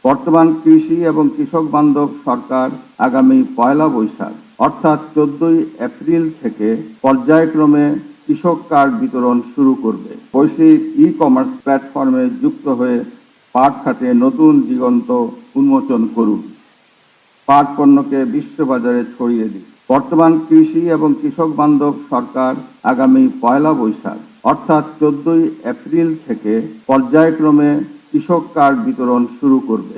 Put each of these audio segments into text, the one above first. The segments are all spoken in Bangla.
বর্তমান কৃষি এবং কৃষক বান্ধব সরকার আগামী পয়লা বৈশাখ অর্থাৎ 14ই এপ্রিল থেকে পর্যায়ক্রমে কৃষক কার্ড বিতরণ শুরু করবে। বৈশ্বিক ই-কমার্স প্ল্যাটফর্মে যুক্ত হয়ে পাট খাতে নতুন দিগন্ত উন্মোচন করুন। পাট পণ্যকে বিশ্ববাজারে ছড়িয়ে দিন। বর্তমান কৃষি এবং কৃষক বান্ধব সরকার আগামী পয়লা বৈশাখ অর্থাৎ 14ই এপ্রিল থেকে পর্যায়ক্রমে কৃষক কার্ড বিতরণ শুরু করবে।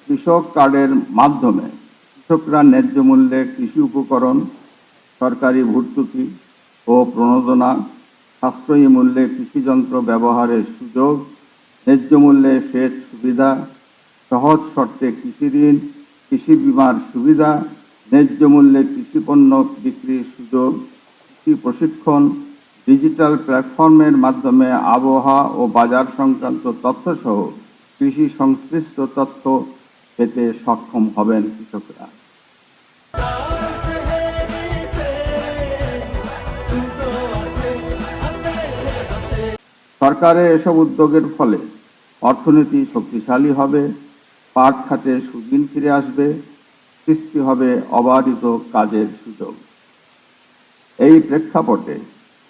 কৃষক কার্ডের মাধ্যমে কৃষকরা ন্যায্য মূল্যে কৃষি উপকরণ, সরকারি ভর্তুকি ও প্রণোদনা, সাশ্রয়ী মূল্যে কৃষিযন্ত্র ব্যবহারের সুযোগ, ন্যায্য মূল্যে সেচ সুবিধা, সহজ শর্তে কৃষি ঋণ, কৃষি বীমার সুবিধা, ন্যায্য মূল্যে কৃষিপণ্য বিক্রির সুযোগ, কৃষি প্রশিক্ষণ, ডিজিটাল প্ল্যাটফর্মের মাধ্যমে আবহাওয়া ও বাজার সংক্রান্ত তথ্যসহ কৃষি সংশ্লিষ্ট তথ্য পেতে সক্ষম হবেন কৃষকরা। সরকারের এসব উদ্যোগের ফলে অর্থনীতি শক্তিশালী হবে, পাট খাতে সুদিন ফিরে আসবে, সৃষ্টি হবে অবাধিত কাজের সুযোগ। এই প্রেক্ষাপটে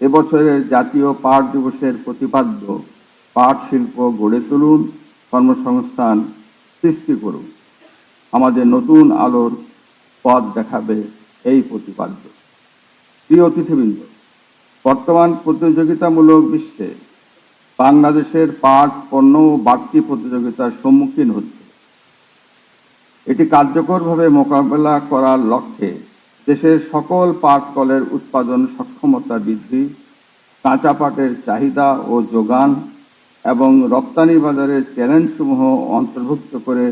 এবছরের জাতীয় পাট দিবসের প্রতিপাদ্য পাট শিল্প গড়ে তুলুন, কর্মসংস্থান সৃষ্টি করুন। আমাদের নতুন আলোর পথ দেখাবে এই প্রতিপাদ্য। প্রিয় অতিথিবৃন্দ, বর্তমান প্রতিযোগিতামূলক বিশ্বে বাংলাদেশের পাট পণ্য বাড়তি প্রতিযোগিতার সম্মুখীন হচ্ছে। এটি কার্যকরভাবে মোকাবেলা করার লক্ষ্যে দেশের সকল পাট কলের উৎপাদন সক্ষমতা বৃদ্ধি, কাঁচা পাটের চাহিদা ও যোগান এবং রপ্তানি বাজারের চ্যালেঞ্জসমূহ অন্তর্ভুক্ত করে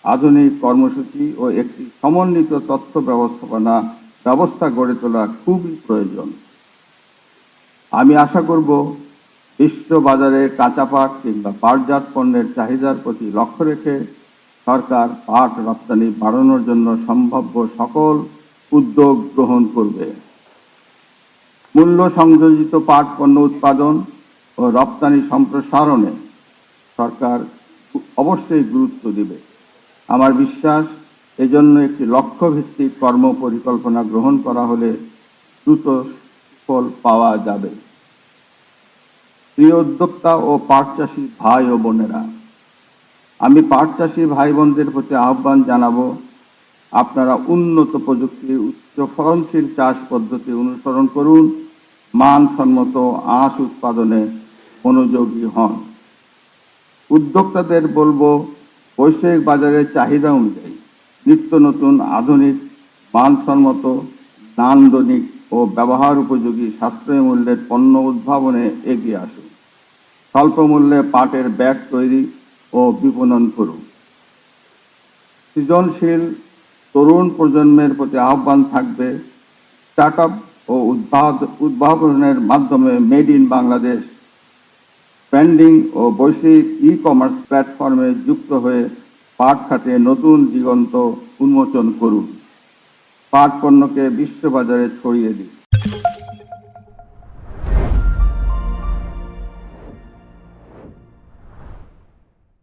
আধুনিক কর্মসূচি ও একটি সমন্বিত তথ্য ব্যবস্থা গড়ে তোলা খুবই প্রয়োজন। আমি আশা করব বিশ্ব বাজারে কাঁচা পাট কিংবা পাটজাত পণ্যের চাহিদার প্রতি লক্ষ্য রেখে সরকার পাট রপ্তানি বাড়ানোর জন্য সম্ভাব্য সকল উদ্যোগ গ্রহণ করবে। মূল্য সংযোজিত পাট পণ্য উৎপাদন ও রপ্তানি সম্প্রসারণে সরকার অবশ্যই গুরুত্ব দিবে। আমার বিশ্বাস, এজন্য একটি লক্ষ্যভিত্তিক কর্ম পরিকল্পনা গ্রহণ করা হলে দ্রুত ফল পাওয়া যাবে। প্রিয় উদ্যোক্তা ও পাট চাষী ভাই ও বোনেরা, আমি পাট চাষী ভাই বোনদের প্রতি আহ্বান জানাবো, আপনারা উন্নত প্রযুক্তির উচ্চ ফলনশীল চাষ পদ্ধতি অনুসরণ করুন, মানসম্মত আঁশ উৎপাদনে মনোযোগী হন। উদ্যোক্তাদের বলবো, বৈশ্বিক বাজারের চাহিদা অনুযায়ী নিত্য নতুন আধুনিক মানসম্মত নান্দনিক ও ব্যবহার উপযোগী সাশ্রয়ী মূল্যের পণ্য উদ্ভাবনে এগিয়ে আসুন। স্বল্প মূল্যে পাটের ব্যাগ তৈরি ও বিপণন করুন। সৃজনশীল তরুণ প্রজন্মের প্রতি আহ্বান থাকবে, স্টার্টআপ ও উদ্ভাবনের মাধ্যমে মেড ইন বাংলাদেশ ব্র্যান্ডিং ও বৈশ্বিক ই-কমার্স প্ল্যাটফর্মে যুক্ত হয়ে পাট খাতে নতুন দিগন্ত উন্মোচন করুন। পাট পণ্যকে বিশ্ববাজারে ছড়িয়ে দিন।